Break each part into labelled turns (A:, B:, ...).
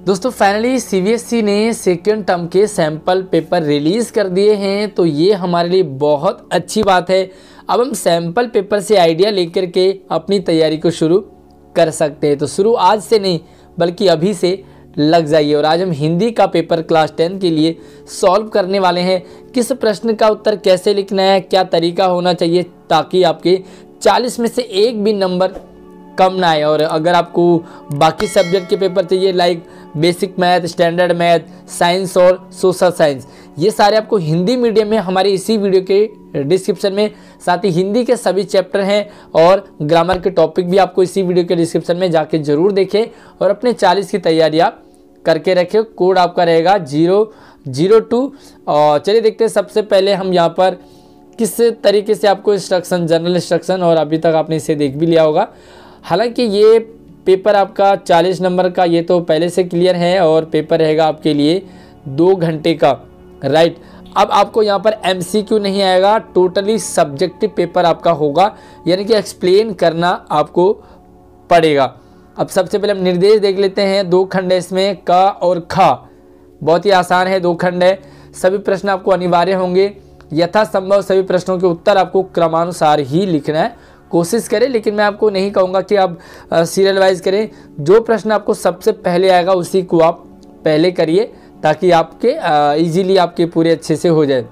A: दोस्तों finally CBSE ने second term के सैंपल पेपर रिलीज़ कर दिए हैं, तो ये हमारे लिए बहुत अच्छी बात है। अब हम सैंपल पेपर से आइडिया लेकर के अपनी तैयारी को शुरू कर सकते हैं। तो शुरू आज से नहीं बल्कि अभी से लग जाइए। और आज हम हिंदी का पेपर क्लास 10 के लिए सॉल्व करने वाले हैं। किस प्रश्न का उत्तर कैसे लिखना है, क्या तरीका होना चाहिए ताकि आपके 40 में से एक भी नंबर कम ना आए। और अगर आपको बाकी सब्जेक्ट के पेपर चाहिए like basic math, standard math, science और सोशल साइंस, ये सारे आपको हिंदी मीडियम में हमारे इसी वीडियो के डिस्क्रिप्शन में, साथ ही हिंदी के सभी चैप्टर हैं और ग्रामर के टॉपिक भी आपको इसी वीडियो के डिस्क्रिप्शन में जाके ज़रूर देखें और अपने 40 की तैयारी आप करके रखें। कोड आपका रहेगा 002। और चलिए देखते हैं सबसे पहले हम यहाँ पर किस तरीके से आपको इंस्ट्रक्शन, जनरल इंस्ट्रक्शन, और अभी तक आपने इसे देख भी लिया होगा। हालांकि ये पेपर आपका 40 नंबर का ये तो पहले से क्लियर है और पेपर रहेगा आपके लिए 2 घंटे का, राइट। अब आपको यहाँ पर एमसीक्यू नहीं आएगा, टोटली सब्जेक्टिव पेपर आपका होगा, यानी कि एक्सप्लेन करना आपको पड़ेगा। अब सबसे पहले हम निर्देश देख लेते हैं। 2 खंड है इसमें, क और ख, बहुत ही आसान है। 2 खंड है, सभी प्रश्न आपको अनिवार्य होंगे। यथासंभव सभी प्रश्नों के उत्तर आपको क्रमानुसार ही लिखना है, कोशिश करें, लेकिन मैं आपको नहीं कहूँगा कि आप सीरियल वाइज करें। जो प्रश्न आपको सबसे पहले आएगा उसी को आप पहले करिए ताकि आपके इजीली आपके पूरे अच्छे से हो जाए।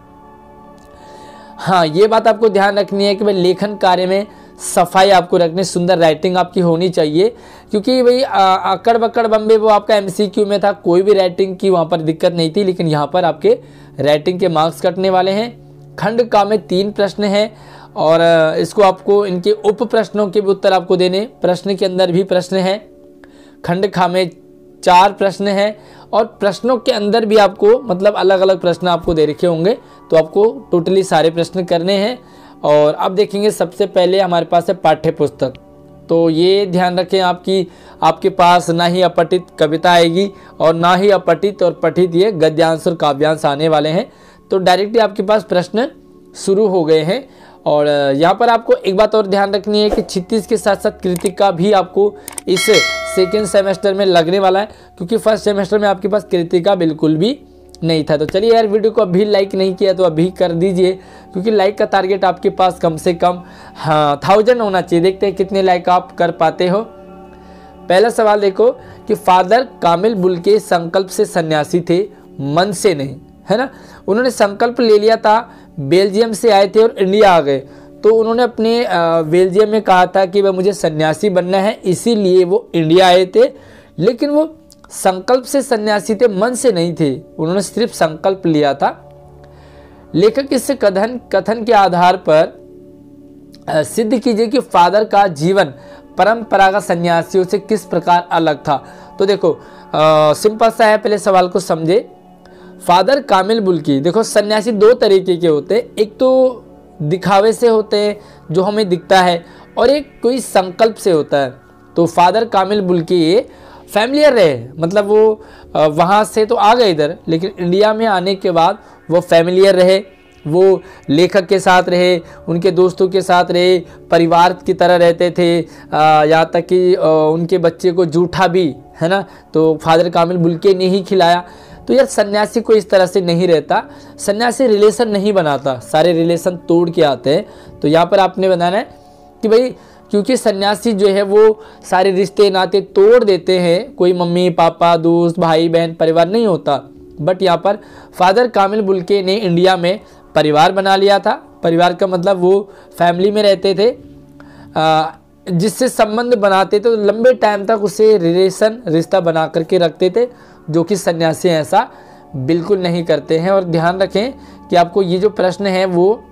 A: हाँ, ये बात आपको ध्यान रखनी है कि भाई लेखन कार्य में सफाई आपको रखनी, सुंदर राइटिंग आपकी होनी चाहिए, क्योंकि भाई अकड़ बकड़ बम्बे वो आपका एमसीक्यू में था, कोई भी राइटिंग की वहाँ पर दिक्कत नहीं थी, लेकिन यहाँ पर आपके राइटिंग के मार्क्स कटने वाले हैं। खंड का में 3 प्रश्न हैं और इसको आपको इनके उप प्रश्नों के भी उत्तर आपको देने, प्रश्न के अंदर भी प्रश्न हैं। खंड खा में 4 प्रश्न हैं और प्रश्नों के अंदर भी आपको मतलब अलग अलग प्रश्न आपको दे रखे होंगे, तो आपको टोटली सारे प्रश्न करने हैं। और अब देखेंगे सबसे पहले हमारे पास है पाठ्य पुस्तक। तो ये ध्यान रखें आपके पास ना ही अपठित कविता आएगी और ना ही अपठित और पठित ये गद्यांश और काव्यांश आने वाले हैं। तो डायरेक्टली आपके पास प्रश्न शुरू हो गए हैं। और यहाँ पर आपको एक बात और ध्यान रखनी है कि 36 के साथ साथ कृतिका भी आपको इस सेकेंड सेमेस्टर में लगने वाला है, क्योंकि फर्स्ट सेमेस्टर में आपके पास कृतिका बिल्कुल भी नहीं था। तो चलिए यार, वीडियो को अभी लाइक नहीं किया तो अभी कर दीजिए, क्योंकि लाइक का टारगेट आपके पास कम से कम 1000 होना चाहिए। देखते हैं कितने लाइक आप कर पाते हो। पहला सवाल देखो कि फादर कामिल बुल्के संकल्प से सन्यासी थे, मन से नहीं, है ना। उन्होंने संकल्प ले लिया था, बेल्जियम से आए थे और इंडिया आ गए। तो उन्होंने अपने बेल्जियम में कहा था कि वह मुझे सन्यासी बनना है, इसीलिए वो इंडिया आए थे, लेकिन वो संकल्प से सन्यासी थे, मन से नहीं थे। उन्होंने सिर्फ संकल्प लिया था। लेखक इस कथन के आधार पर सिद्ध कीजिए कि फादर का जीवन परंपरागत सन्यासियों से किस प्रकार अलग था। तो देखो सिंपल सा है, पहले सवाल को समझे। फादर कामिल बुल्की, देखो सन्यासी 2 तरीके के होते हैं, एक तो दिखावे से होते हैं जो हमें दिखता है, और एक कोई संकल्प से होता है। तो फादर कामिल बुल्की ये फैमिलियर रहे, मतलब वो वहाँ से तो आ गए इधर, लेकिन इंडिया में आने के बाद वो फैमिलियर रहे, वो लेखक के साथ रहे, उनके दोस्तों के साथ रहे, परिवार की तरह रहते थे, यहाँ तक कि उनके बच्चे को जूठा भी, है ना, तो फादर कामिल बुल्के ने ही खिलाया। तो यार सन्यासी को इस तरह से नहीं रहता, सन्यासी रिलेशन नहीं बनाता, सारे रिलेशन तोड़ के आते हैं। तो यहाँ पर आपने बताना है कि भाई क्योंकि सन्यासी जो है वो सारे रिश्ते नाते तोड़ देते हैं, कोई मम्मी पापा दोस्त भाई बहन परिवार नहीं होता। बट यहाँ पर फादर कामिल बुल्के ने इंडिया में परिवार बना लिया था। परिवार का मतलब वो फैमिली में रहते थे, जिससे संबंध बनाते थे, तो लंबे टाइम तक उसे रिश्ता बना करके रखते थे, जो कि सन्यासी ऐसा बिल्कुल नहीं करते हैं। और ध्यान रखें कि आपको ये जो प्रश्न है वो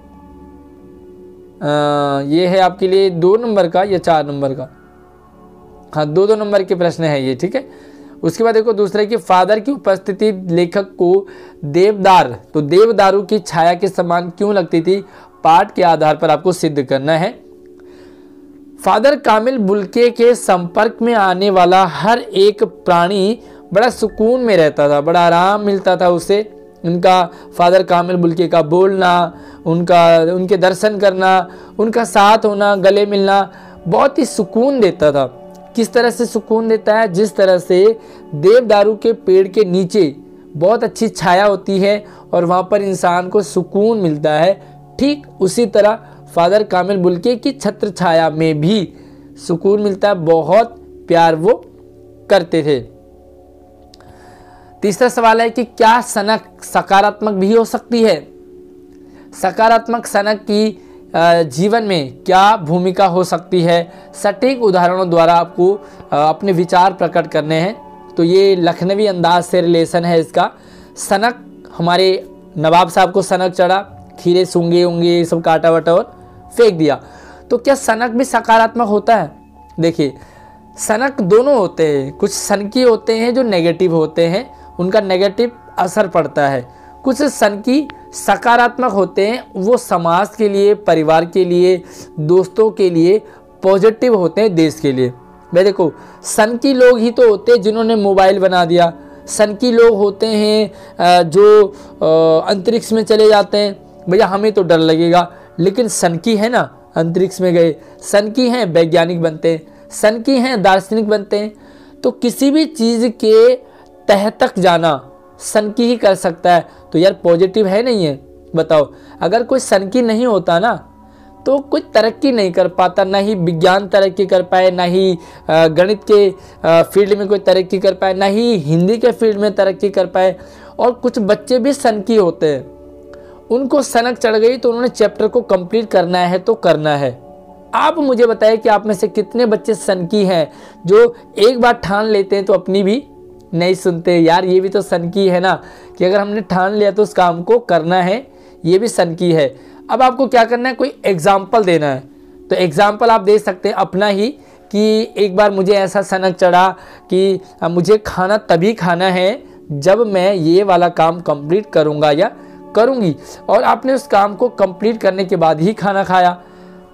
A: ये है आपके लिए 2 नंबर का या 4 नंबर का, हाँ 2 नंबर के प्रश्न है ये, ठीक है। उसके बाद देखो दूसरा कि फादर की उपस्थिति लेखक को देवदार, तो देवदारू की छाया के समान क्यों लगती थी, पाठ के आधार पर आपको सिद्ध करना है। फादर कामिल बुल्के के संपर्क में आने वाला हर एक प्राणी बड़ा सुकून में रहता था, बड़ा आराम मिलता था उसे। उनका फादर कामिल बुल्के का बोलना, उनके दर्शन करना, उनका साथ होना, गले मिलना बहुत ही सुकून देता था। किस तरह से सुकून देता है, जिस तरह से देवदारू के पेड़ के नीचे बहुत अच्छी छाया होती है और वहाँ पर इंसान को सुकून मिलता है, ठीक उसी तरह फादर कामिल बुल्के की छत्र छाया में भी सुकून मिलता है। बहुत प्यार वो करते थे। तीसरा सवाल है कि क्या सनक सकारात्मक भी हो सकती है? सकारात्मक सनक की जीवन में क्या भूमिका हो सकती है? सटीक उदाहरणों द्वारा आपको अपने विचार प्रकट करने हैं। तो ये लखनवी अंदाज से रिलेशन है इसका। सनक, हमारे नवाब साहब को सनक चढ़ा, खीरे सूंगे उंगे सब काटा वटा और फेंक दिया। तो क्या सनक भी सकारात्मक होता है? देखिए, सनक दोनों होते हैं। कुछ सनकी होते हैं जो नेगेटिव होते हैं, उनका नेगेटिव असर पड़ता है। कुछ सनकी सकारात्मक होते हैं, वो समाज के लिए, परिवार के लिए, दोस्तों के लिए पॉजिटिव होते हैं, देश के लिए। भाई देखो, सनकी लोग ही तो होते हैं जिन्होंने मोबाइल बना दिया। सनकी लोग होते हैं जो अंतरिक्ष में चले जाते हैं। भैया हमें तो डर लगेगा, लेकिन सनकी है ना, अंतरिक्ष में गए। सनकी हैं, वैज्ञानिक बनते हैं। सनकी हैं, दार्शनिक बनते हैं। तो किसी भी चीज़ के तह तक जाना सनकी ही कर सकता है। तो यार पॉजिटिव है नहीं है? बताओ, अगर कोई सनकी नहीं होता ना तो कोई तरक्की नहीं कर पाता, ना ही विज्ञान तरक्की कर पाए, ना ही गणित के फील्ड में कोई तरक्की कर पाए, ना ही हिंदी के फील्ड में तरक्की कर पाए। और कुछ बच्चे भी सनकी होते हैं, उनको सनक चढ़ गई तो उन्होंने चैप्टर को कंप्लीट करना है तो करना है। आप मुझे बताइए कि आप में से कितने बच्चे सनकी हैं जो एक बार ठान लेते हैं तो अपनी भी नहीं सुनते? यार ये भी तो सनकी है ना, कि अगर हमने ठान लिया तो उस काम को करना है, ये भी सनकी है। अब आपको क्या करना है, कोई एग्जाम्पल देना है। तो एग्जाम्पल आप दे सकते हैं अपना ही, कि एक बार मुझे ऐसा सनक चढ़ा कि मुझे खाना तभी खाना है जब मैं ये वाला काम कंप्लीट करूँगा या करूँगी, और आपने उस काम को कंप्लीट करने के बाद ही खाना खाया।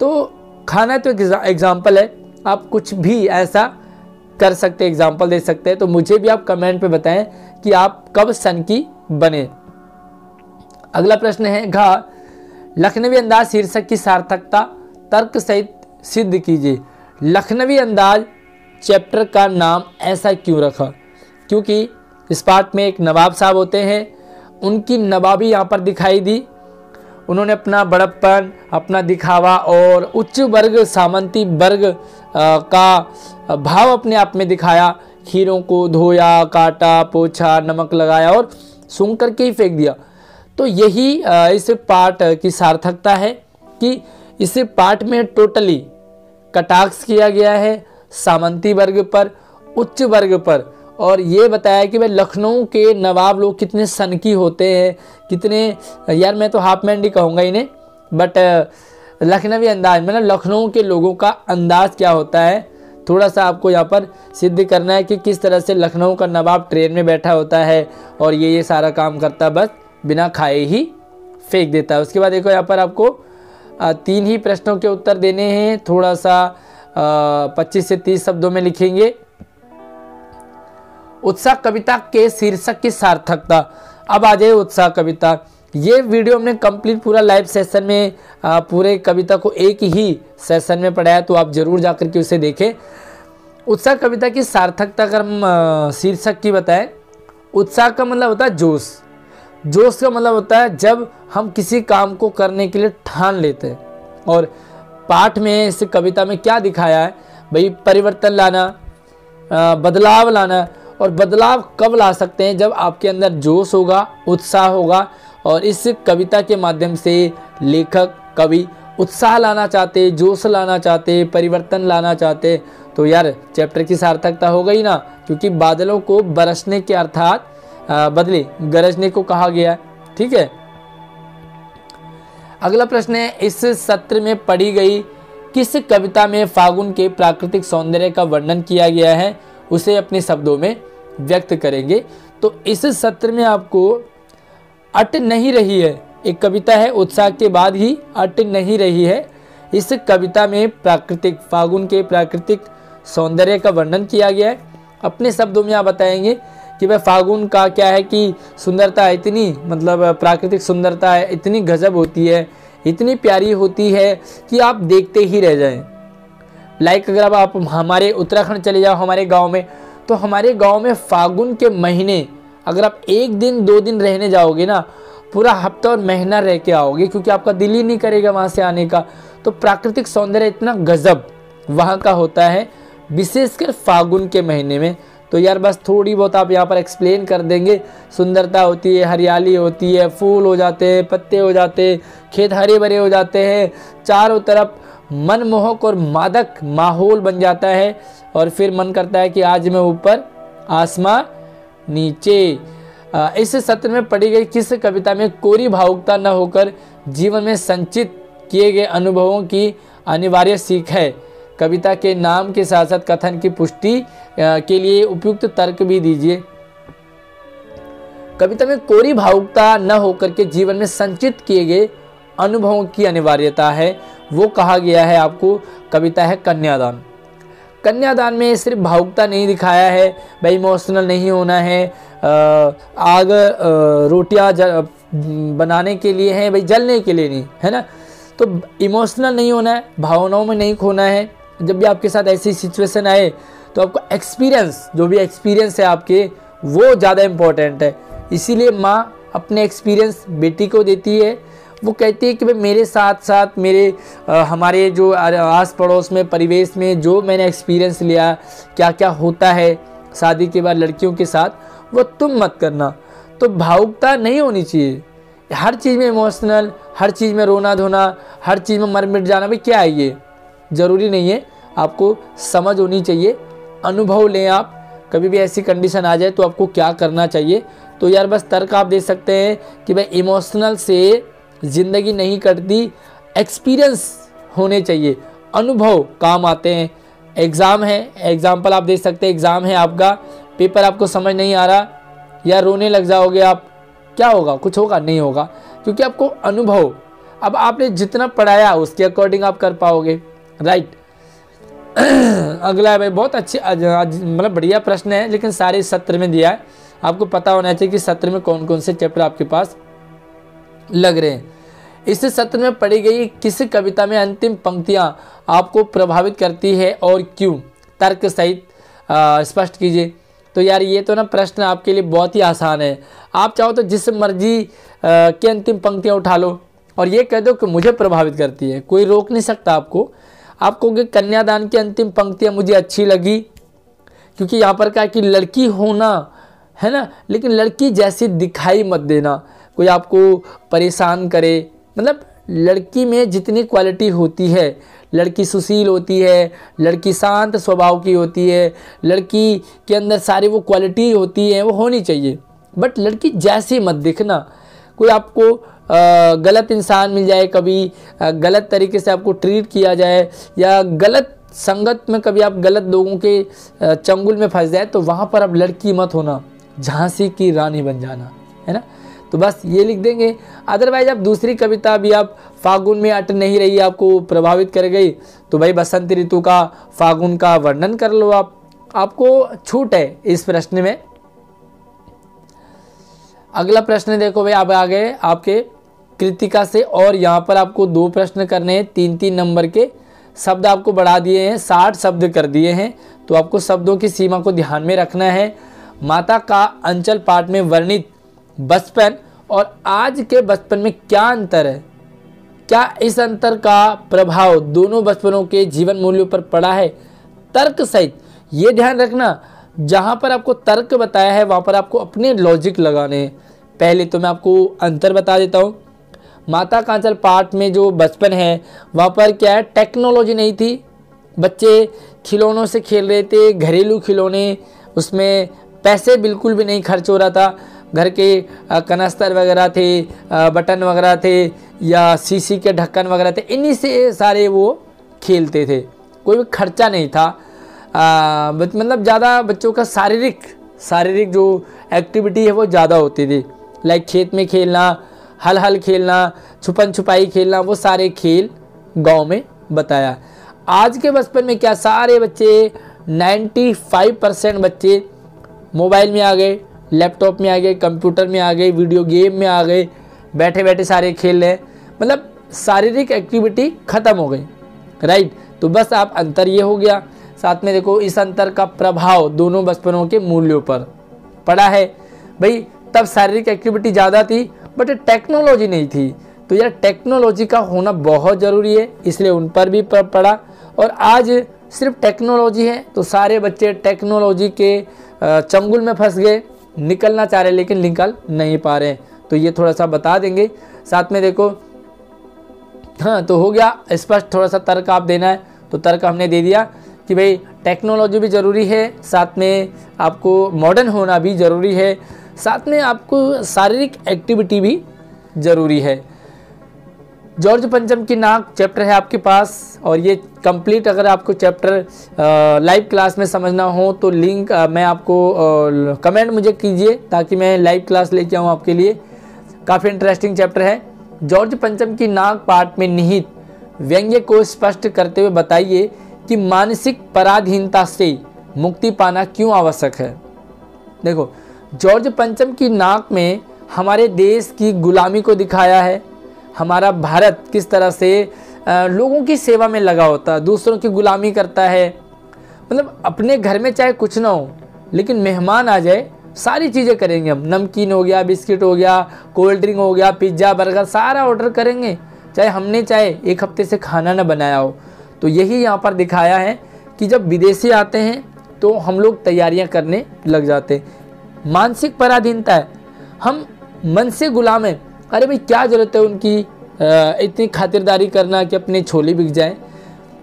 A: तो खाना तो एग्जाम्पल है, आप कुछ भी ऐसा कर सकते, एग्जाम्पल दे सकते हैं। तो मुझे भी आप कमेंट पे बताएं कि आप कब सनकी बने। अगला प्रश्न है घ, लखनवी अंदाज शीर्षक की सार्थकता तर्क सहित सिद्ध कीजिए। लखनवी अंदाज चैप्टर का नाम ऐसा क्यों रखा? क्योंकि इस पार्ट में एक नवाब साहब होते हैं, उनकी नवाबी यहाँ पर दिखाई दी। उन्होंने अपना बड़प्पन, अपना दिखावा और उच्च वर्ग, सामंती वर्ग का भाव अपने आप में दिखाया। खीरों को धोया, काटा, पोछा, नमक लगाया और सूंघ करके ही फेंक दिया। तो यही इस पाठ की सार्थकता है कि इस पाठ में टोटली कटाक्ष किया गया है सामंती वर्ग पर, उच्च वर्ग पर, और ये बताया कि भाई लखनऊ के नवाब लोग कितने सनकी होते हैं, कितने, यार मैं तो हाफ मैंडी कहूँगा इन्हें, बट लखनवी अंदाज मतलब लखनऊ के लोगों का अंदाज क्या होता है, थोड़ा सा आपको यहाँ पर सिद्ध करना है कि किस तरह से लखनऊ का नवाब ट्रेन में बैठा होता है और ये सारा काम करता है, बस बिना खाए ही फेंक देता है। उसके बाद देखो यहाँ पर आपको 3 ही प्रश्नों के उत्तर देने हैं, थोड़ा सा 25 से 30 शब्दों में लिखेंगे। उत्साह कविता के शीर्षक की सार्थकता। अब आ जाए उत्साह कविता। ये वीडियो हमने कंप्लीट पूरा लाइव सेशन में पूरे कविता को एक ही सेशन में पढ़ाया, तो आप जरूर जाकर के उसे देखें। उत्साह कविता की सार्थकता अगर हम शीर्षक की बताएं, उत्साह का मतलब होता है जोश, जोश का मतलब होता है जब हम किसी काम को करने के लिए ठान लेते हैं। और पाठ में, इस कविता में क्या दिखाया है भाई, परिवर्तन लाना, बदलाव लाना। और बदलाव कब ला सकते हैं? जब आपके अंदर जोश होगा, उत्साह होगा। और इस कविता के माध्यम से लेखक, कवि उत्साह लाना चाहते, जोश लाना चाहते, परिवर्तन लाना चाहते। तो यार चैप्टर की सार्थकता हो गई ना, क्योंकि बादलों को बरसने के अर्थात बदले गरजने को कहा गया। ठीक है, अगला प्रश्न है, इस सत्र में पढ़ी गई किस कविता में फागुन के प्राकृतिक सौंदर्य का वर्णन किया गया है, उसे अपने शब्दों में व्यक्त करेंगे। तो इस सत्र में आपको अट नहीं रही है, एक कविता है उत्साह के बाद ही अट नहीं रही है। इस कविता में प्राकृतिक, फागुन के प्राकृतिक सौंदर्य का वर्णन किया गया है। अपने शब्दों में आप बताएंगे कि वह फागुन का क्या है कि सुंदरता इतनी, मतलब प्राकृतिक सुंदरता है, इतनी गजब होती है, इतनी प्यारी होती है कि आप देखते ही रह जाएं। लाइक अगर आप हमारे उत्तराखंड चले जाओ, हमारे गांव में, तो हमारे गांव में फागुन के महीने अगर आप 1 दिन 2 दिन रहने जाओगे ना, पूरा हफ्ता और महीना रह के आओगे, क्योंकि आपका दिल ही नहीं करेगा वहाँ से आने का। तो प्राकृतिक सौंदर्य इतना गजब वहाँ का होता है, विशेषकर फागुन के महीने में। तो यार बस थोड़ी बहुत आप यहाँ पर एक्सप्लेन कर देंगे। सुंदरता होती है, हरियाली होती है, फूल हो जाते हैं, पत्ते हो जाते हैं, खेत हरे भरे हो जाते हैं, चारों तरफ मनमोहक और मादक माहौल बन जाता है, और फिर मन करता है कि आज मैं ऊपर आसमां नीचे। इस सत्र में पढ़ी गई किस कविता में कोरी भावुकता न होकर जीवन में संचित किए गए अनुभवों की अनिवार्य सीख है? कविता के नाम के साथ साथ कथन की पुष्टि के लिए उपयुक्त तर्क भी दीजिए। कविता में कोरी भावुकता न होकर के जीवन में संचित किए गए अनुभवों की अनिवार्यता है, वो कहा गया है आपको। कविता है कन्यादान। कन्यादान में सिर्फ भावुकता नहीं दिखाया है, भाई इमोशनल नहीं होना है, आग रोटियां बनाने के लिए है, भाई जलने के लिए नहीं है ना। तो इमोशनल नहीं होना है, भावनाओं में नहीं खोना है। जब भी आपके साथ ऐसी सिचुएशन आए तो आपको एक्सपीरियंस, जो भी एक्सपीरियंस है आपके, वो ज़्यादा इम्पोर्टेंट है। इसीलिए माँ अपने एक्सपीरियंस बेटी को देती है। वो कहती है कि भाई मेरे साथ साथ मेरे हमारे जो आस पड़ोस में परिवेश में जो मैंने एक्सपीरियंस लिया, क्या क्या होता है शादी के बाद लड़कियों के साथ, वो तुम मत करना। तो भावुकता नहीं होनी चाहिए, हर चीज़ में इमोशनल, हर चीज़ में रोना धोना, हर चीज़ में मर मिट जाना, भाई क्या है ये, ज़रूरी नहीं है। आपको समझ होनी चाहिए, अनुभव लें आप। कभी भी ऐसी कंडीशन आ जाए तो आपको क्या करना चाहिए। तो यार बस तर्क आप दे सकते हैं कि भाई इमोशनल से ज़िंदगी नहीं कटती, एक्सपीरियंस होने चाहिए, अनुभव काम आते हैं। एग्ज़ाम है, एग्जाम्पल आप दे सकते हैं, एग्ज़ाम है आपका, पेपर आपको समझ नहीं आ रहा, या रोने लग जाओगे आप, क्या होगा? कुछ होगा? नहीं होगा, क्योंकि आपको अनुभव, अब आपने जितना पढ़ाया उसके अकॉर्डिंग आप कर पाओगे, राइट। अगला है भाई, बहुत अच्छी मतलब बढ़िया प्रश्न है, लेकिन सारे सत्र में दिया है। आपको पता होना चाहिए कि सत्र में कौन कौन से चैप्टर आपके पास लग रहे हैं। इस सत्र में पढ़ी गई किस कविता में अंतिम पंक्तियां आपको प्रभावित करती है और क्यों? तर्क सहित स्पष्ट कीजिए। तो यार ये तो ना प्रश्न आपके लिए बहुत ही आसान है। आप चाहो तो जिस मर्जी की अंतिम पंक्तियां उठा लो और ये कह दो कि मुझे प्रभावित करती है, कोई रोक नहीं सकता आपको। आप कहोगे कन्यादान की अंतिम पंक्तियां मुझे अच्छी लगी, क्योंकि यहाँ पर क्या कि लड़की होना है ना, लेकिन लड़की जैसी दिखाई मत देना, कोई आपको परेशान करे। मतलब लड़की में जितनी क्वालिटी होती है, लड़की सुशील होती है, लड़की शांत स्वभाव की होती है, लड़की के अंदर सारी वो क्वालिटी होती है, वो होनी चाहिए। बट लड़की जैसी मत दिखना। कोई आपको गलत इंसान मिल जाए, कभी गलत तरीके से आपको ट्रीट किया जाए, या गलत संगत में कभी आप गलत लोगों के चंगुल में फंस जाए, तो वहाँ पर अब लड़की मत होना, झांसी की रानी बन जाना, है ना। तो बस ये लिख देंगे। अदरवाइज आप दूसरी कविता भी आप फागुन में अट नहीं रही, आपको प्रभावित कर गई, तो भाई बसंत ऋतु का, फागुन का वर्णन कर लो आप, आपको छूट है इस प्रश्न में। अगला प्रश्न देखो भाई, आप आ गए आपके कृतिका से, और यहाँ पर आपको 2 प्रश्न करने हैं, 3-3 नंबर के। शब्द आपको बढ़ा दिए हैं, 60 शब्द कर दिए हैं, तो आपको शब्दों की सीमा को ध्यान में रखना है। माता का अंचल पाठ में वर्णित बचपन और आज के बचपन में क्या अंतर है? क्या इस अंतर का प्रभाव दोनों बचपनों के जीवन मूल्यों पर पड़ा है? तर्क सहित, ये ध्यान रखना, जहाँ पर आपको तर्क बताया है वहाँ पर आपको अपने लॉजिक लगाने हैं। पहले तो मैं आपको अंतर बता देता हूँ। माता का अंचल पाठ में जो बचपन है, वहाँ पर क्या है, टेक्नोलॉजी नहीं थी, बच्चे खिलौनों से खेल रहे थे, घरेलू खिलौने, उसमें पैसे बिल्कुल भी नहीं खर्च हो रहा था। घर के कनस्तर वगैरह थे, बटन वगैरह थे, या शीशी के ढक्कन वगैरह थे, इन्हीं से सारे वो खेलते थे, कोई भी खर्चा नहीं था। मतलब ज़्यादा बच्चों का शारीरिक जो एक्टिविटी है वो ज़्यादा होती थी, लाइक खेत में खेलना, हल खेलना, छुपन छुपाई खेलना, वो सारे खेल गांव में बताया। आज के बचपन में क्या, सारे बच्चे 95% बच्चे मोबाइल में आ गए, लैपटॉप में आ गए, कंप्यूटर में आ गए, वीडियो गेम में आ गए, बैठे बैठे सारे खेल रहे हैं, मतलब शारीरिक एक्टिविटी ख़त्म हो गई, राइट। तो बस आप अंतर ये हो गया। साथ में देखो इस अंतर का प्रभाव दोनों बचपनों के मूल्यों पर पड़ा है। भाई तब शारीरिक एक्टिविटी ज़्यादा थी बट टेक्नोलॉजी नहीं थी, तो यार टेक्नोलॉजी का होना बहुत ज़रूरी है, इसलिए उन पर भी पड़ा। और आज सिर्फ टेक्नोलॉजी है तो सारे बच्चे टेक्नोलॉजी के चंगुल में फंस गए, निकलना चाह रहे लेकिन निकल नहीं पा रहे हैं। तो ये थोड़ा सा बता देंगे। साथ में देखो हाँ तो हो गया स्पष्ट, थोड़ा सा तर्क आप देना है तो तर्क हमने दे दिया कि भाई टेक्नोलॉजी भी ज़रूरी है, साथ में आपको मॉडर्न होना भी ज़रूरी है, साथ में आपको शारीरिक एक्टिविटी भी ज़रूरी है। जॉर्ज पंचम की नाक चैप्टर है आपके पास, और ये कंप्लीट अगर आपको चैप्टर लाइव क्लास में समझना हो तो लिंक मैं आपको कमेंट मुझे कीजिए ताकि मैं लाइव क्लास लेके आऊँ आपके लिए। काफ़ी इंटरेस्टिंग चैप्टर है। जॉर्ज पंचम की नाक पाठ में निहित व्यंग्य को स्पष्ट करते हुए बताइए कि मानसिक पराधीनता से मुक्ति पाना क्यों आवश्यक है। देखो जॉर्ज पंचम की नाक में हमारे देश की गुलामी को दिखाया है। हमारा भारत किस तरह से लोगों की सेवा में लगा होता है, दूसरों की गुलामी करता है। मतलब अपने घर में चाहे कुछ ना हो लेकिन मेहमान आ जाए सारी चीज़ें करेंगे हम, नमकीन हो गया, बिस्किट हो गया, कोल्ड ड्रिंक हो गया, पिज्ज़ा बर्गर सारा ऑर्डर करेंगे, चाहे हमने चाहे एक हफ्ते से खाना ना बनाया हो। तो यही यहाँ पर दिखाया है कि जब विदेशी आते हैं तो हम लोग तैयारियाँ करने लग जाते हैं। मानसिक पराधीनता है, हम मन से गुलाम हैं। अरे भाई क्या ज़रूरत है उनकी इतनी खातिरदारी करना कि अपने छोले बिक जाए।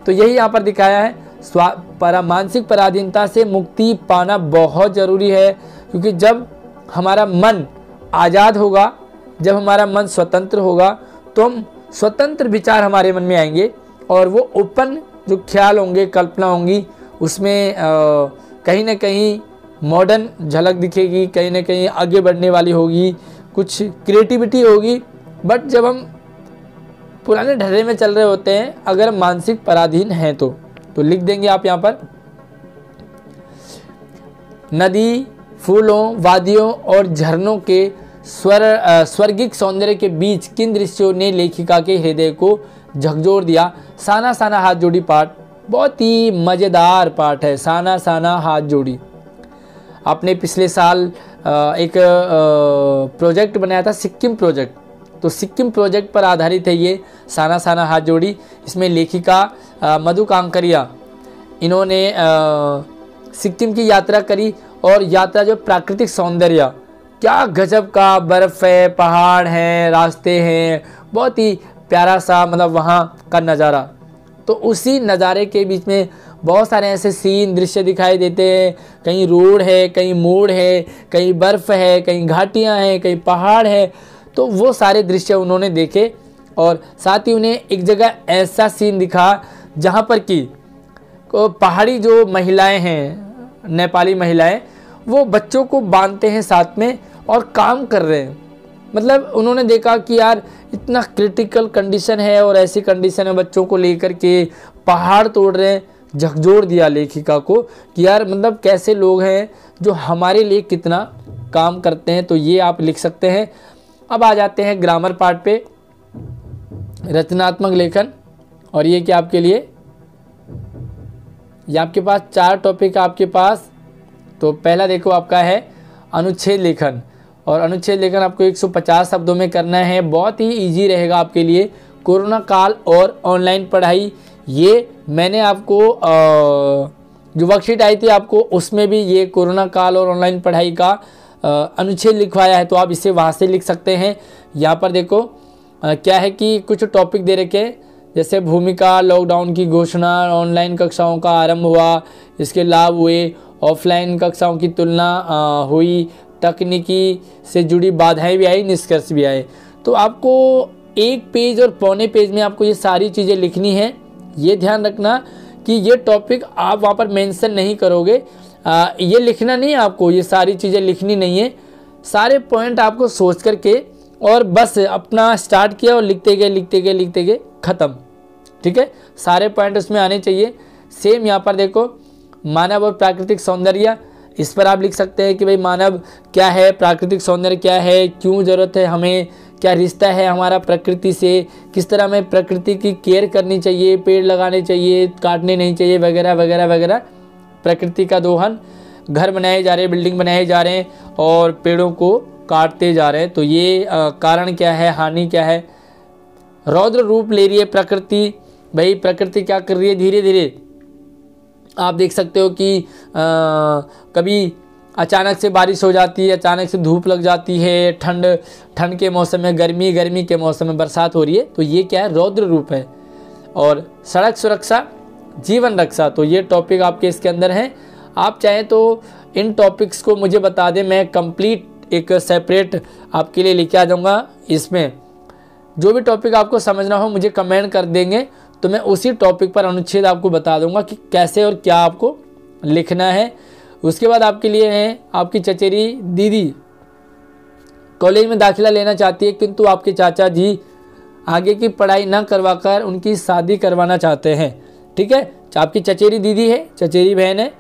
A: तो यही यहाँ पर दिखाया है। मानसिक पराधीनता से मुक्ति पाना बहुत ज़रूरी है, क्योंकि जब हमारा मन आज़ाद होगा, जब हमारा मन स्वतंत्र होगा तो हम स्वतंत्र विचार हमारे मन में आएंगे और वो ओपन जो ख्याल होंगे, कल्पना होंगी, उसमें कहीं ना कहीं मॉडर्न झलक दिखेगी, कहीं ना कहीं आगे बढ़ने वाली होगी, कुछ क्रिएटिविटी होगी। बट जब हम पुराने ढर्रे में चल रहे होते हैं, अगर मानसिक पराधीन हैं तो लिख देंगे आप यहाँ पर। नदी, फूलों, वादियों और झरनों के स्वर्गिक सौंदर्य के बीच किन दृश्यों ने लेखिका के हृदय को झकझोर दिया। साना साना हाथ जोड़ी पाठ बहुत ही मज़ेदार पाठ है। साना साना हाथ जोड़ी आपने पिछले साल एक प्रोजेक्ट बनाया था, सिक्किम प्रोजेक्ट, तो सिक्किम प्रोजेक्ट पर आधारित है ये साना साना हाथ जोड़ी। इसमें लेखिका मधु कांकरिया, इन्होंने सिक्किम की यात्रा करी, और यात्रा जो प्राकृतिक सौंदर्य, क्या गजब का बर्फ़ है, पहाड़ हैं, रास्ते हैं, बहुत ही प्यारा सा मतलब वहाँ का नज़ारा। तो उसी नज़ारे के बीच में बहुत सारे ऐसे सीन दृश्य दिखाई देते हैं, कहीं रोड है, कहीं मोड़ है, कहीं बर्फ़ है, कहीं घाटियाँ हैं, कहीं पहाड़ है। तो वो सारे दृश्य उन्होंने देखे, और साथ ही उन्हें एक जगह ऐसा सीन दिखा जहाँ पर कि पहाड़ी जो महिलाएं हैं, नेपाली महिलाएं, वो बच्चों को बांधते हैं साथ में और काम कर रहे हैं। मतलब उन्होंने देखा कि यार इतना क्रिटिकल कंडीशन है और ऐसी कंडीशन में बच्चों को लेकर के पहाड़ तोड़ रहे हैं। झकझोर दिया लेखिका को कि यार मतलब कैसे लोग हैं जो हमारे लिए कितना काम करते हैं। तो ये आप लिख सकते हैं। अब आ जाते हैं ग्रामर पार्ट पे, रचनात्मक लेखन। और ये क्या आपके लिए, ये आपके पास 4 टॉपिक आपके पास। तो पहला देखो आपका है अनुच्छेद लेखन, और अनुच्छेद लेखन आपको 150 शब्दों में करना है। बहुत ही इजी रहेगा आपके लिए। कोरोना काल और ऑनलाइन पढ़ाई, ये मैंने आपको जो वर्कशीट आई थी आपको, उसमें भी ये कोरोना काल और ऑनलाइन पढ़ाई का अनुच्छेद लिखवाया है, तो आप इसे वहाँ से लिख सकते हैं। यहाँ पर देखो क्या है कि कुछ टॉपिक दे रखे हैं, जैसे भूमिका, लॉकडाउन की घोषणा, ऑनलाइन कक्षाओं का आरंभ हुआ, इसके लाभ हुए, ऑफलाइन कक्षाओं की तुलना हुई, तकनीकी से जुड़ी बाधाएं भी आई, निष्कर्ष भी आए। तो आपको 1 पेज और पौने पेज में आपको ये सारी चीज़ें लिखनी है। ये ध्यान रखना कि ये टॉपिक आप वहाँ पर मेंशन नहीं करोगे, ये लिखना नहीं है आपको, ये सारी चीज़ें लिखनी नहीं है। सारे पॉइंट आपको सोच करके और बस अपना स्टार्ट किया और लिखते गए ख़त्म। ठीक है, सारे पॉइंट उसमें आने चाहिए। सेम यहाँ पर देखो मानव और प्राकृतिक सौंदर्य, इस पर आप लिख सकते हैं कि भाई मानव क्या है, प्राकृतिक सौंदर्य क्या है, क्यों ज़रूरत है हमें, क्या रिश्ता है हमारा प्रकृति से, किस तरह हमें प्रकृति की केयर करनी चाहिए, पेड़ लगाने चाहिए, काटने नहीं चाहिए, वगैरह वगैरह वगैरह। प्रकृति का दोहन, घर बनाए जा रहे हैं, बिल्डिंग बनाए जा रहे हैं और पेड़ों को काटते जा रहे हैं, तो ये कारण क्या है, हानि क्या है। रौद्र रूप ले रही है प्रकृति। भाई प्रकृति क्या कर रही है, धीरे धीरे आप देख सकते हो कि कभी अचानक से बारिश हो जाती है, अचानक से धूप लग जाती है, ठंड के मौसम में गर्मी, गर्मी के मौसम में बरसात हो रही है, तो ये क्या है, रौद्र रूप है। और सड़क सुरक्षा, जीवन रक्षा, तो ये टॉपिक आपके इसके अंदर हैं। आप चाहें तो इन टॉपिक्स को मुझे बता दें, मैं कंप्लीट एक सेपरेट आपके लिए लेके आ जाऊँगा। इसमें जो भी टॉपिक आपको समझना हो मुझे कमेंट कर देंगे, तो मैं उसी टॉपिक पर अनुच्छेद आपको बता दूंगा कि कैसे और क्या आपको लिखना है। उसके बाद आपके लिए है आपकी चचेरी दीदी कॉलेज में दाखिला लेना चाहती है, किंतु आपके चाचा जी आगे की पढ़ाई ना करवाकर उनकी शादी करवाना चाहते हैं। ठीक है, आपकी चचेरी दीदी है, चचेरी बहन है,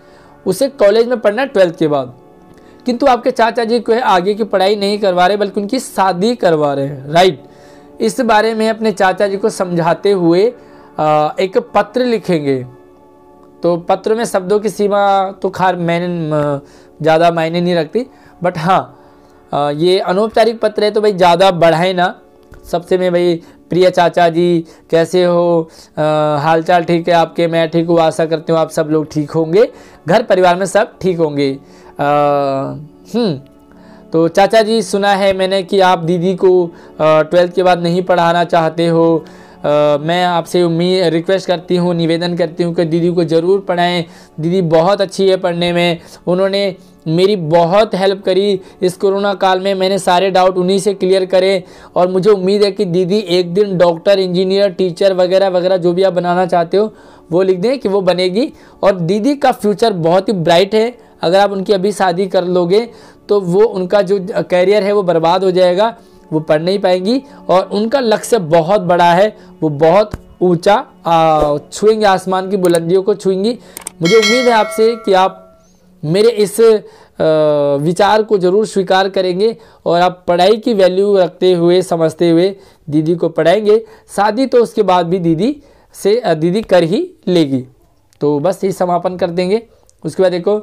A: उसे कॉलेज में पढ़ना है 12th के बाद, किंतु आपके चाचा जी को है आगे की पढ़ाई नहीं करवा रहे बल्कि उनकी शादी करवा रहे हैं। राइट, इस बारे में अपने चाचा जी को समझाते हुए एक पत्र लिखेंगे। तो पत्र में शब्दों की सीमा तो खार ज़्यादा मायने नहीं रखती, बट हाँ ये अनौपचारिक पत्र है तो भाई ज़्यादा बढ़ाए ना। सबसे में भाई प्रिय चाचा जी कैसे हो, हालचाल ठीक है आपके, मैं ठीक हूँ, आशा करती हूँ आप सब लोग ठीक होंगे, घर परिवार में सब ठीक होंगे। तो चाचा जी सुना है मैंने कि आप दीदी को 12th के बाद नहीं पढ़ाना चाहते हो। मैं आपसे रिक्वेस्ट करती हूँ, निवेदन करती हूँ कि दीदी को ज़रूर पढ़ाएं। दीदी बहुत अच्छी है पढ़ने में, उन्होंने मेरी बहुत हेल्प करी इस कोरोना काल में, मैंने सारे डाउट उन्हीं से क्लियर करे और मुझे उम्मीद है कि दीदी एक दिन डॉक्टर, इंजीनियर, टीचर वगैरह वगैरह जो भी आप बनाना चाहते हो वो लिख दें कि वो बनेगी। और दीदी का फ्यूचर बहुत ही ब्राइट है, अगर आप उनकी अभी शादी कर लोगे तो वो उनका जो कैरियर है वो बर्बाद हो जाएगा, वो पढ़ नहीं पाएंगी। और उनका लक्ष्य बहुत बड़ा है, वो बहुत ऊंचा छुएंगे, आसमान की बुलंदियों को छुएंगी। मुझे उम्मीद है आपसे कि आप मेरे इस विचार को ज़रूर स्वीकार करेंगे और आप पढ़ाई की वैल्यू रखते हुए, समझते हुए दीदी को पढ़ाएंगे। शादी तो उसके बाद भी दीदी कर ही लेगी। तो बस ये समापन कर देंगे। उसके बाद देखो,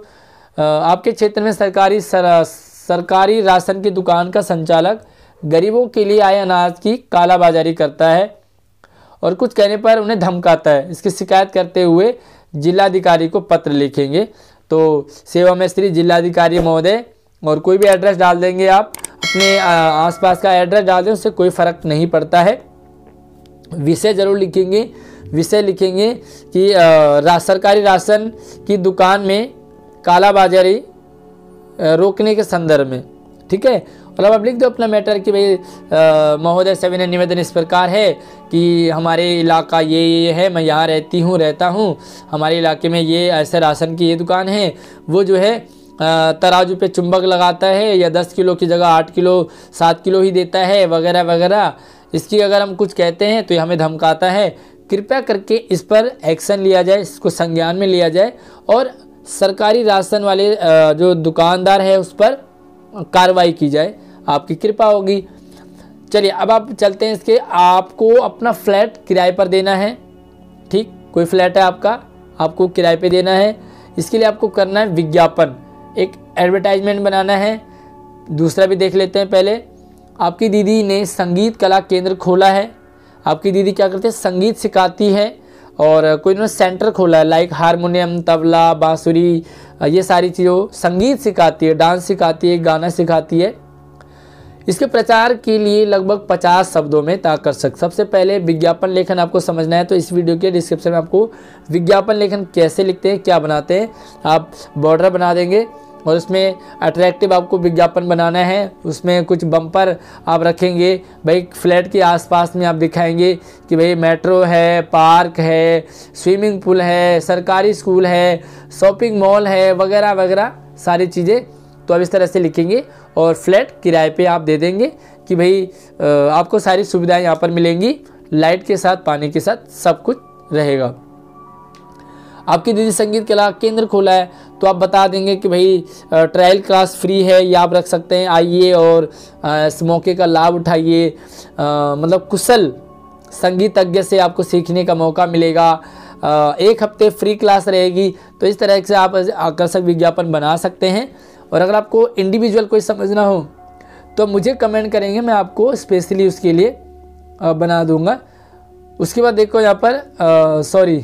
A: आपके क्षेत्र में सरकारी राशन की दुकान का संचालक गरीबों के लिए आए अनाज की कालाबाजारी करता है और कुछ कहने पर उन्हें धमकाता है। इसकी शिकायत करते हुए जिलाधिकारी को पत्र लिखेंगे। तो सेवा में श्री जिलाधिकारी महोदय, और कोई भी एड्रेस डाल देंगे आप, अपने आसपास का एड्रेस डाल दें, उससे कोई फ़र्क नहीं पड़ता है। विषय ज़रूर लिखेंगे, विषय लिखेंगे कि सरकारी राशन की दुकान में कालाबाजारी रोकने के संदर्भ में। ठीक है, और अब आप लिख दो अपना मैटर कि भाई महोदय सविनय निवेदन इस प्रकार है कि हमारे इलाका ये है, मैं यहाँ रहता हूँ, हमारे इलाके में ये ऐसे राशन की ये दुकान है, वो जो है तराजू पे चुंबक लगाता है या 10 किलो की जगह 8 किलो 7 किलो ही देता है वगैरह वगैरह। इसकी अगर हम कुछ कहते हैं तो ये हमें धमकाता है, कृपया करके इस पर एक्शन लिया जाए, इसको संज्ञान में लिया जाए और सरकारी राशन वाले जो दुकानदार है उस पर कार्रवाई की जाए, आपकी कृपा होगी। चलिए अब आप चलते हैं इसके, आपको अपना फ्लैट किराए पर देना है। ठीक, कोई फ्लैट है आपका, आपको किराए पे देना है। इसके लिए आपको करना है विज्ञापन, एक एडवर्टाइजमेंट बनाना है। दूसरा भी देख लेते हैं पहले। आपकी दीदी ने संगीत कला केंद्र खोला है। आपकी दीदी क्या करती है, संगीत सिखाती है और कोई उन्होंने सेंटर खोला है, लाइक हारमोनियम, तबला, बांसुरी, ये सारी चीज़ों संगीत सिखाती है, डांस सिखाती है, गाना सिखाती है। इसके प्रचार के लिए लगभग 50 शब्दों में आकर्षक। सबसे पहले विज्ञापन लेखन आपको समझना है, तो इस वीडियो के डिस्क्रिप्शन में आपको विज्ञापन लेखन कैसे लिखते हैं, क्या बनाते हैं, आप बॉर्डर बना देंगे और उसमें अट्रैक्टिव आपको विज्ञापन बनाना है। उसमें कुछ बम्पर आप रखेंगे, भाई फ्लैट के आसपास में आप दिखाएंगे कि भाई मेट्रो है, पार्क है, स्विमिंग पूल है, सरकारी स्कूल है, शॉपिंग मॉल है वगैरह वगैरह सारी चीज़ें। तो आप इस तरह से लिखेंगे और फ्लैट किराए पे आप दे देंगे कि भाई आपको सारी सुविधाएं यहाँ पर मिलेंगी, लाइट के साथ, पानी के साथ सब कुछ रहेगा। आपकी दीदी संगीत कला केंद्र खोला है तो आप बता देंगे कि भाई ट्रायल क्लास फ्री है, या आप रख सकते हैं आइए और इस मौके का लाभ उठाइए। मतलब कुशल संगीतज्ञ से आपको सीखने का मौका मिलेगा, 1 हफ्ते फ्री क्लास रहेगी। तो इस तरह से आप आकर्षक विज्ञापन बना सकते हैं। और अगर आपको इंडिविजुअल कोई समझना हो तो मुझे कमेंट करेंगे, मैं आपको स्पेशली उसके लिए बना दूंगा। उसके बाद देखो यहाँ पर सॉरी,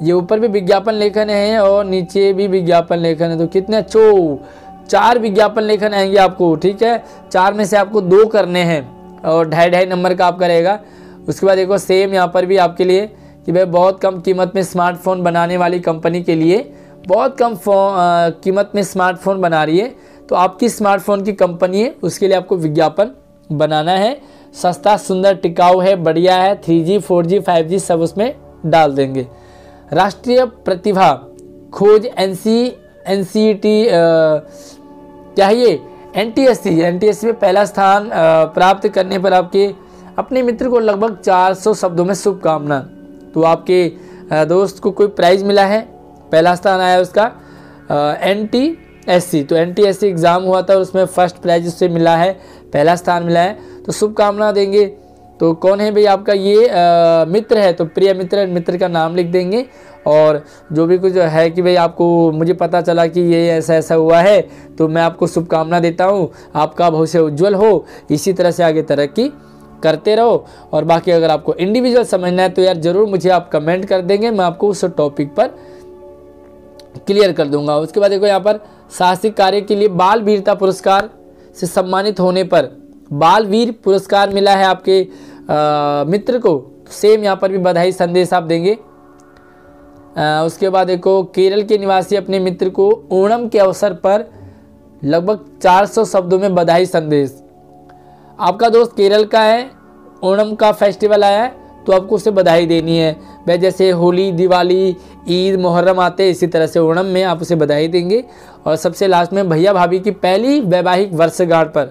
A: ये ऊपर भी विज्ञापन लेखन है और नीचे भी विज्ञापन लेखन है। तो कितने 4 विज्ञापन लेखन आएंगे आपको, ठीक है। 4 में से आपको 2 करने हैं और 2.5 नंबर का आपका रहेगा। उसके बाद देखो सेम यहाँ पर भी आपके लिए कि भाई बहुत कम कीमत में स्मार्टफोन बनाने वाली कंपनी के लिए बहुत कम कीमत में स्मार्टफोन बना रही है। तो आपकी स्मार्टफोन की कंपनी है, उसके लिए आपको विज्ञापन बनाना है। सस्ता, सुंदर, टिकाऊ है, बढ़िया है, 3G 4G 5G सब उसमें डाल देंगे। राष्ट्रीय प्रतिभा खोज NCET क्या है ये NTSC में पहला स्थान प्राप्त करने पर आपके अपने मित्र को लगभग 400 शब्दों में शुभकामना। तो आपके दोस्त को कोई प्राइज़ मिला है, पहला स्थान आया उसका NTSC। तो NTSC एग्ज़ाम हुआ था, उसमें फर्स्ट प्राइज उससे मिला है, पहला स्थान मिला है, तो शुभकामना देंगे। तो कौन है भाई आपका ये मित्र है, तो प्रिय मित्र का नाम लिख देंगे। और जो भी कुछ है कि भाई आपको मुझे पता चला कि ये ऐसा ऐसा हुआ है, तो मैं आपको शुभकामना देता हूँ, आपका भविष्य उज्जवल हो, इसी तरह से आगे तरक्की करते रहो। और बाकी अगर आपको इंडिविजुअल समझना है तो यार ज़रूर मुझे आप कमेंट कर देंगे, मैं आपको उस टॉपिक पर क्लियर कर दूंगा। उसके बाद देखो यहाँ पर साहसिक कार्य के लिए बाल वीरता पुरस्कार से सम्मानित होने पर बाल वीर पुरस्कार मिला है आपके मित्र को, सेम यहाँ पर भी बधाई संदेश आप देंगे। उसके बाद देखो केरल के निवासी अपने मित्र को ओणम के अवसर पर लगभग 400 शब्दों में बधाई संदेश। आपका दोस्त केरल का है, ओणम का फेस्टिवल आया है तो आपको उसे बधाई देनी है। वह जैसे होली, दिवाली, ईद, मुहर्रम आते हैं, इसी तरह से ओणम में आप उसे बधाई देंगे। और सबसे लास्ट में भैया भाभी की पहली वैवाहिक वर्षगांठ पर,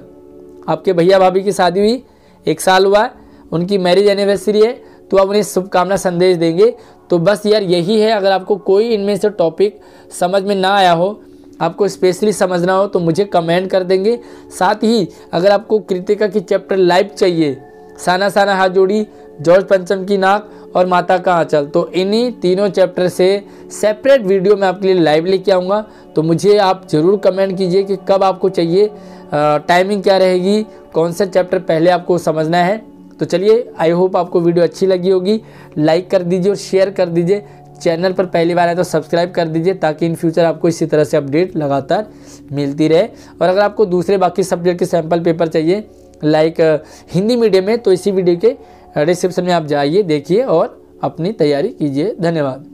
A: आपके भैया भाभी की शादी हुई 1 साल हुआ है, उनकी मैरिज एनिवर्सरी है, तो आप उन्हें शुभकामना संदेश देंगे। तो बस यार यही है। अगर आपको कोई इनमें से टॉपिक समझ में ना आया हो, आपको स्पेशली समझना हो, तो मुझे कमेंट कर देंगे। साथ ही अगर आपको कृतिका की चैप्टर लाइव चाहिए, साना साना हाथ जोड़ी, जॉर्ज पंचम की नाक और माता का आंचल, तो इन्हीं तीनों चैप्टर से सेपरेट वीडियो मैं आपके लिए लाइव लेके आऊँगा। तो मुझे आप ज़रूर कमेंट कीजिए कि कब आपको चाहिए, टाइमिंग क्या रहेगी, कौन सा चैप्टर पहले आपको समझना है। तो चलिए, आई होप आपको वीडियो अच्छी लगी होगी। लाइक कर दीजिए और शेयर कर दीजिए। चैनल पर पहली बार आए तो सब्सक्राइब कर दीजिए, ताकि इन फ्यूचर आपको इसी तरह से अपडेट लगातार मिलती रहे। और अगर आपको दूसरे बाकी सब्जेक्ट के सैम्पल पेपर चाहिए लाइक हिंदी मीडियम में, तो इसी वीडियो के डिस्क्रिप्शन में आप जाइए, देखिए और अपनी तैयारी कीजिए। धन्यवाद।